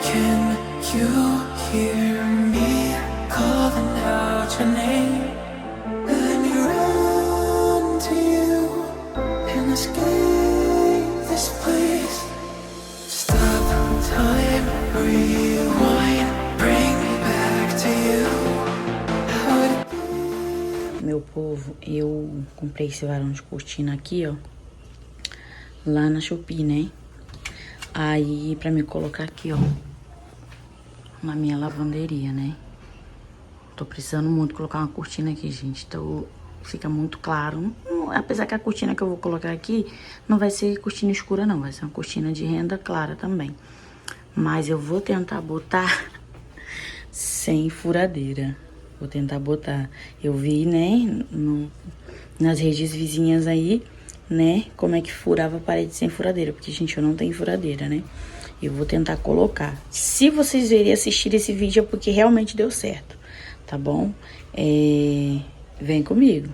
Can you hear me calling out your name? Let me run to you and escape this place. Stop time, rewind, bring me back to you. Meu povo, eu comprei esse varão de cortina aqui, ó, lá na Shopee, né? Aí, pra me colocar aqui, ó, na minha lavanderia, né? Tô precisando muito colocar uma cortina aqui, gente. Então, fica muito claro. Apesar que a cortina que eu vou colocar aqui não vai ser cortina escura, não. Vai ser uma cortina de renda clara também. Mas eu vou tentar botar sem furadeira. Vou tentar botar. Eu vi, né, nas redes vizinhas aí, né, como é que furava a parede sem furadeira. Porque, gente, eu não tenho furadeira, né? Eu vou tentar colocar. Se vocês verem assistir esse vídeo é porque realmente deu certo, tá bom? Vem comigo.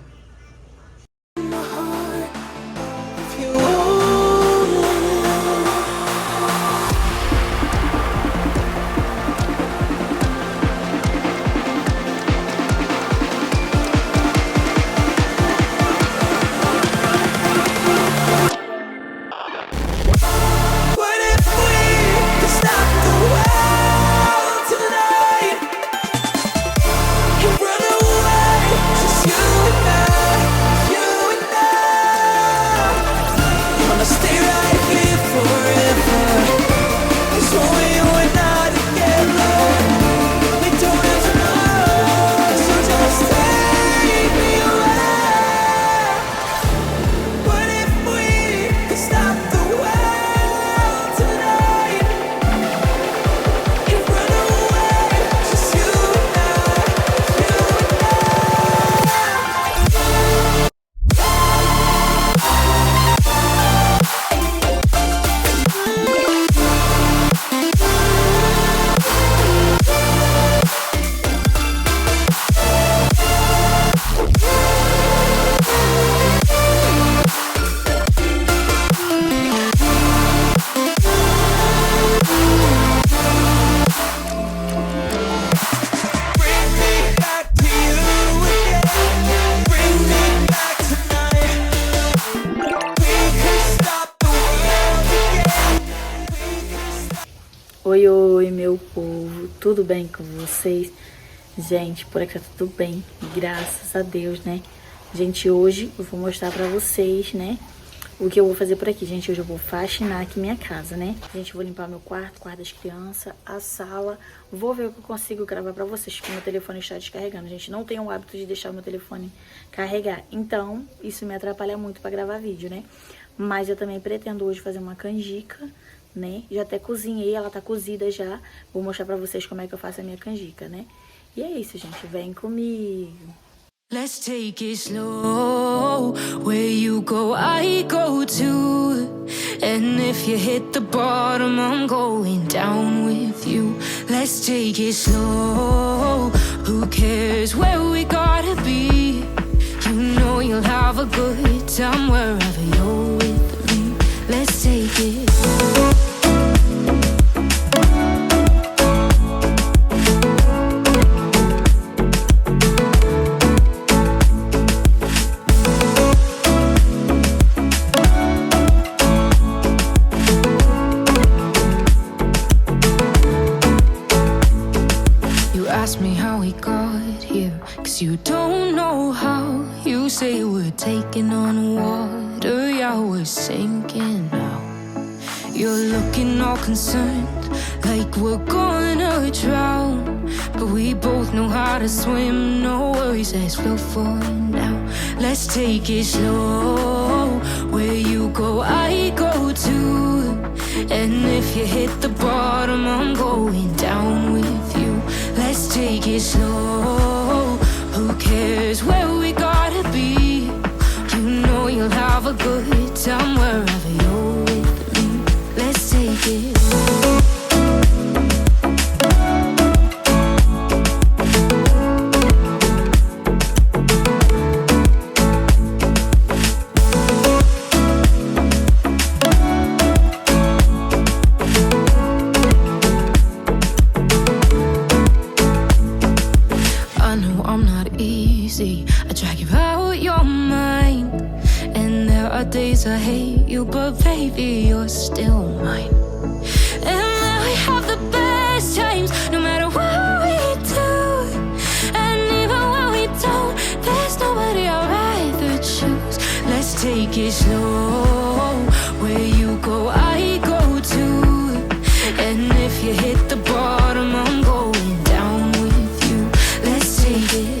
Oi, oi, meu povo, tudo bem com vocês? Gente, por aqui tá tudo bem, graças a Deus, né? Gente, hoje eu vou mostrar pra vocês, né, o que eu vou fazer por aqui. Gente, hoje eu vou faxinar aqui minha casa, né? Gente, eu vou limpar meu quarto, quarto das crianças, a sala. Vou ver o que eu consigo gravar pra vocês, porque meu telefone está descarregando. Gente, não tenho o hábito de deixar o meu telefone carregar. Então, isso me atrapalha muito pra gravar vídeo, né? Mas eu também pretendo hoje fazer uma canjica, né? Já até cozinhei, ela tá cozida já. Vou mostrar pra vocês como é que eu faço a minha canjica, né? E é isso, gente. Vem comigo. Let's take it slow. Where you go, I go too. And if you hit the bottom, I'm going down with you. Let's take it slow. Who cares where we gotta be? You know you'll have a good time wherever you're with me. Let's take it. Ask me how we got here, 'cause you don't know how. You say we're taking on water, yeah, we're sinking now. You're looking all concerned, like we're gonna drown. But we both know how to swim, no worries, let's flow for now. Let's take it slow. Where you go, I go too. And if you hit the bottom, I'm going down with you. Let's take it slow. Who cares where we gotta be? You know you'll have a good time wherever you're with me. Let's take it. days I hate you, but baby, you're still mine. And now we have the best times, no matter what we do. And even when we don't, there's nobody I'd rather choose. Let's take it slow. Where you go, I go too. And if you hit the bottom, I'm going down with you. Let's take it.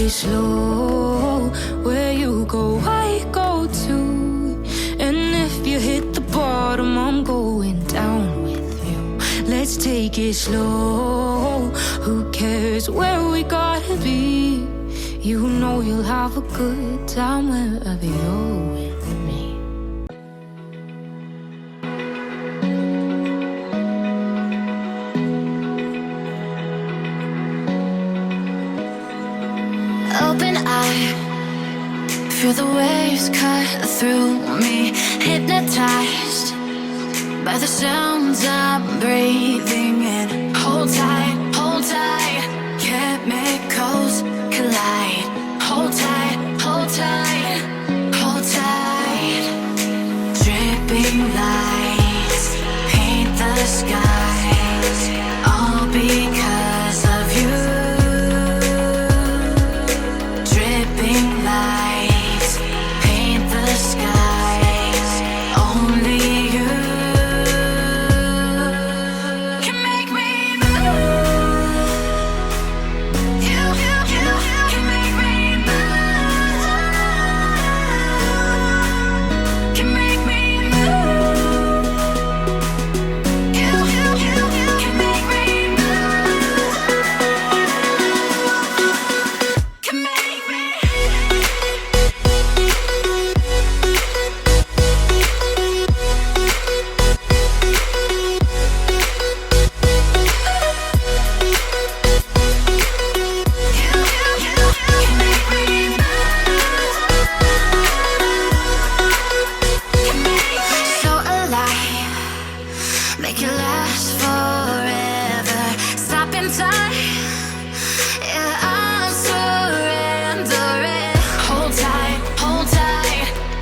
Slow, where you go, I go too. And if you hit the bottom, I'm going down with you. Let's take it slow. Who cares where we gotta be? You know you'll have a good time wherever you're with me. Open eye, feel the waves cut through me. Hypnotized by the sounds I'm breathing in. Hold tight, chemicals collide. Hold tight, hold tight, hold tight. Dripping lights paint the skies, all because of you. Lights paint the skies. Only you can make me move. You can make me move. Can make me move. You can make me move. Can make me. Make it last forever. Stop in time. Yeah, I'm surrendering. Hold tight,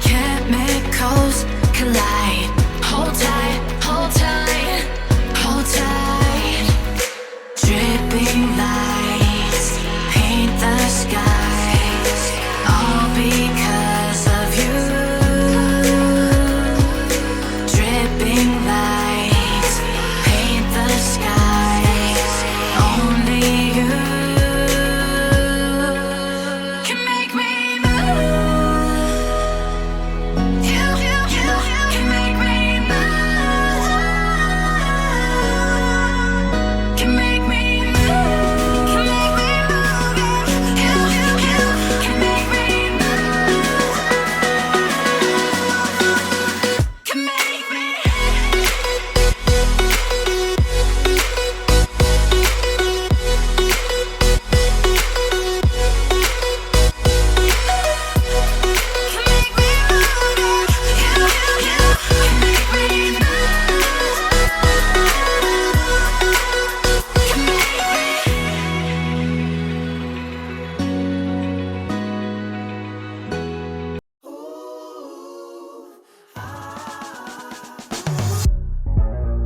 chemicals collide. Hold tight, hold tight, hold tight. Dripping lights paint the skies, all because of you. Dripping lights paint the skies. Only you can make me move. You can make me move. Can make me move. Can make me move. You can make me move. Can make me.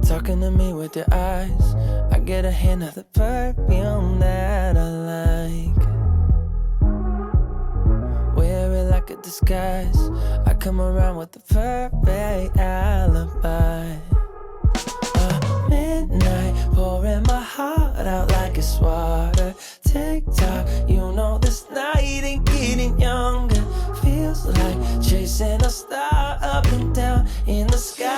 Talking to me with your eyes, I get a hint of the perfume that I like. Wear it like a disguise, I come around with the perfect alibi. Midnight, pouring my heart out like it's water. Tick-tock, you know this night ain't getting younger. Feels like chasing a star up and down in the sky.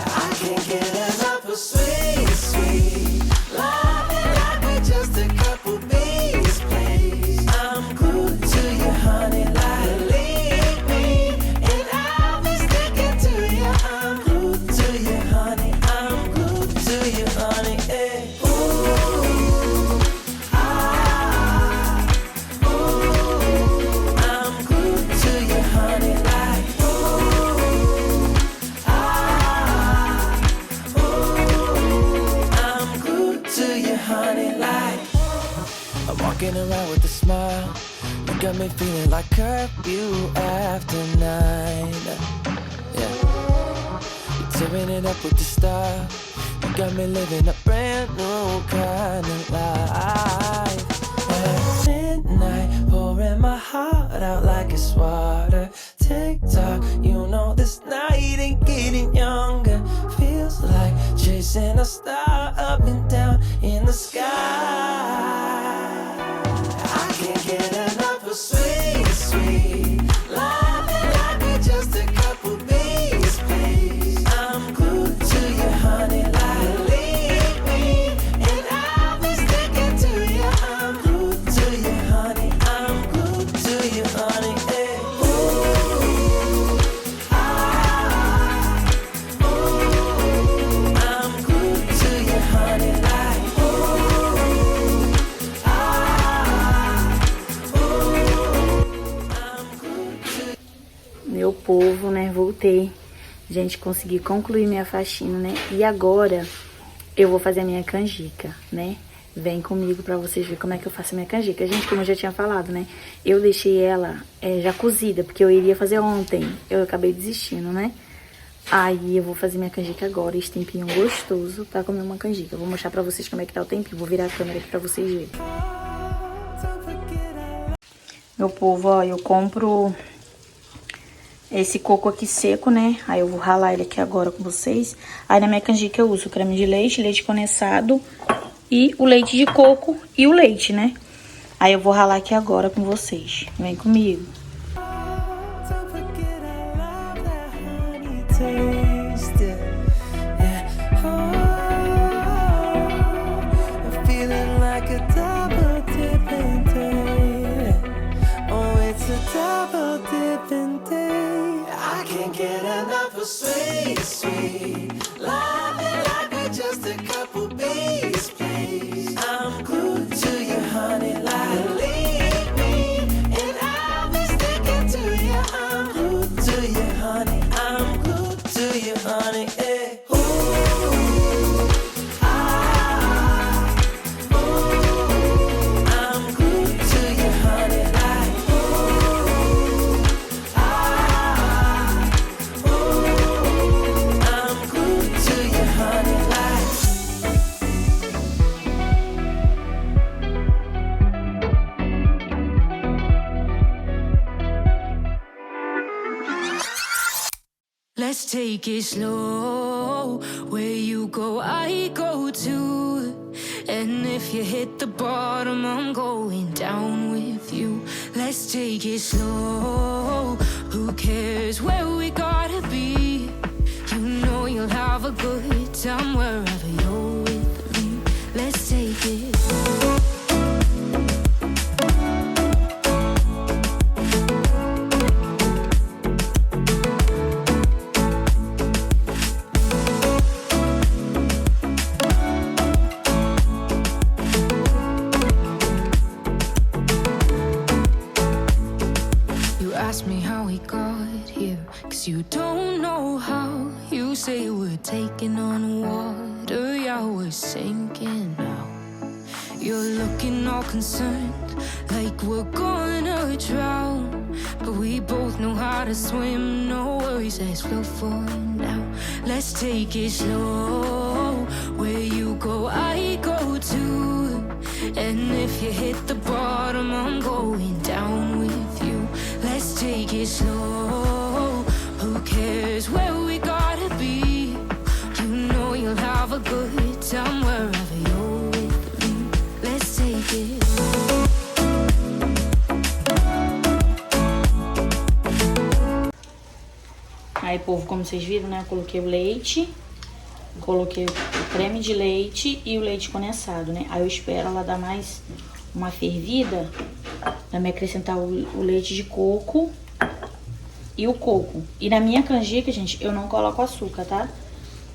I can't get enough of sweet, sweet loving like we're just a couple bees, please. I'm glued to you, honey, like a leaf. Walking around with a smile, you got me feeling like curfew after 9. Yeah, you're tearing it up with the style. You got me living a brand new kind of life. At midnight, pouring my heart out like it's water. Tick-tock, you know this night ain't getting younger. Feels like chasing a star up and down in the sky. I can't get enough of sweet, sweet loving like we're just a couple bees, please. I'm glued to you, honey, like leave me, and I'll be sticking to you. I'm glued to you, honey. I'm glued to you, honey. Hey. Ooh, I'm glued to you, honey, like Meu povo, né, voltei. Gente, consegui concluir minha faxina, né? E agora eu vou fazer a minha canjica, né? Vem comigo pra vocês verem como é que eu faço a minha canjica. Gente, como eu já tinha falado, né? Eu deixei ela já cozida, porque eu iria fazer ontem. Eu acabei desistindo, né? Aí eu vou fazer minha canjica agora. Esse tempinho gostoso pra comer uma canjica. Eu vou mostrar pra vocês como é que tá o tempinho. Vou virar a câmera aqui pra vocês verem. Meu povo, ó, eu compro esse coco aqui seco, né? Aí eu vou ralar ele aqui agora com vocês. Aí na minha canjica eu uso creme de leite, leite condensado e o leite de coco e o leite, né? Aí eu vou ralar aqui agora com vocês. Vem comigo. Don't forget I love that honey taste. Yeah. I'm feeling like a double dipping day. Oh, it's a double dipping day. I can't get enough of sweet, sweet loving like we're just a couple bees, please. I'm glued to you, honey, like leave me, and I'll be sticking to you. I'm glued to you, honey. I'm glued to you, honey. Hey. Ooh, I'm glued to you, honey, like I'm glued to you, honey, like. Let's take it slow. Where you go, I go too. And if you hit the bottom, I'm going down with you. Let's take it slow. Who cares where we gotta be? You know you'll have a good time wherever you're with me. Let's take it. You ask me how we got here, 'cause you don't know how. You say we're taking on water, yeah, we're sinking now. You're looking all concerned, like we're gonna drown. But we both know how to swim, no worries, let's float for now. Let's take it slow. Where you go, I go too. And if you hit the bottom, I'm going down with you. Let's take it slow. Who cares where we gotta be? You know you'll have a good time wherever you're with me. Let's take it. Aí, povo, como vocês viram, né? Eu coloquei o leite, coloquei o creme de leite e o leite condensado, né? Aí eu espero ela dar mais uma fervida, pra me acrescentar o leite de coco e o coco. E na minha canjica, gente, eu não coloco açúcar, tá?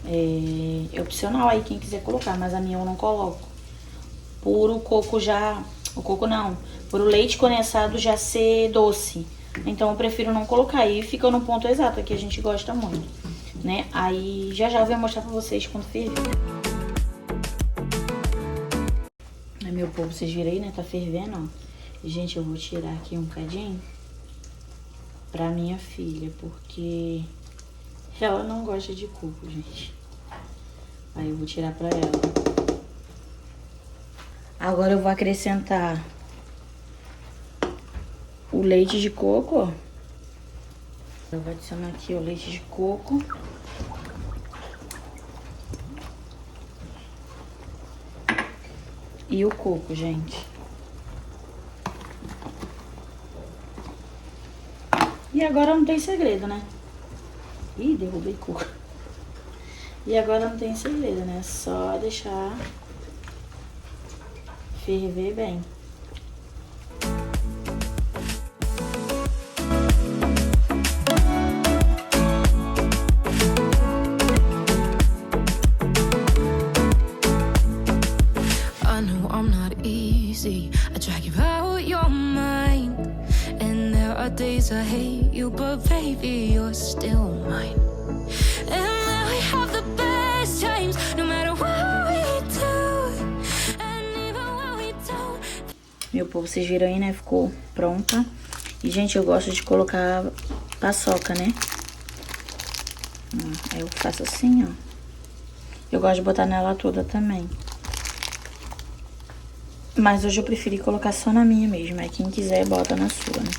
É opcional aí quem quiser colocar, mas a minha eu não coloco. Por o coco já... O coco não. Por o leite condensado já ser doce. Então eu prefiro não colocar. Aí fica no ponto exato, que a gente gosta muito, né? Aí já eu vou mostrar pra vocês quando ferver. Ai, meu povo, vocês viram aí, né? Tá fervendo, ó. E, gente, eu vou tirar aqui um cadinho pra minha filha, porque ela não gosta de coco, gente. Aí eu vou tirar pra ela. Agora eu vou acrescentar o leite de coco, ó. Eu vou adicionar aqui o leite de coco. E o coco, gente. E agora não tem segredo, né? Ih, derrubei coco. E agora não tem segredo, né? Só deixar ferver bem. I know I'm not easy. I drag you out your mind. And there are days I hate you, but baby, you're still mine. And now we have the best times, no matter what we do. And even when we don't. Meu povo, vocês viram aí, né? Ficou pronta. E, gente, eu gosto de colocar paçoca, né? Aí eu faço assim, ó. Eu gosto de botar nela toda também. Mas hoje eu preferi colocar só na minha mesmo. Aí quem quiser, bota na sua, né?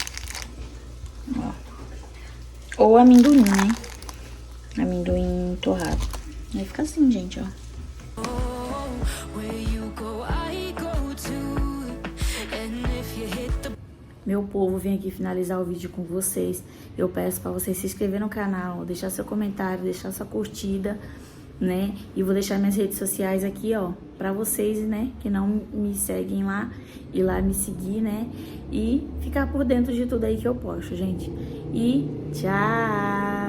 Ó. Ou amendoim, né? Amendoim torrado. Aí fica assim, gente, ó. Meu povo, vim aqui finalizar o vídeo com vocês. Eu peço pra vocês se inscreverem no canal, deixar seu comentário, deixar sua curtida, né? E vou deixar minhas redes sociais aqui, ó, pra vocês, né, que não me seguem lá, ir lá me seguir, né? E ficar por dentro de tudo aí que eu posto, gente. E tchau!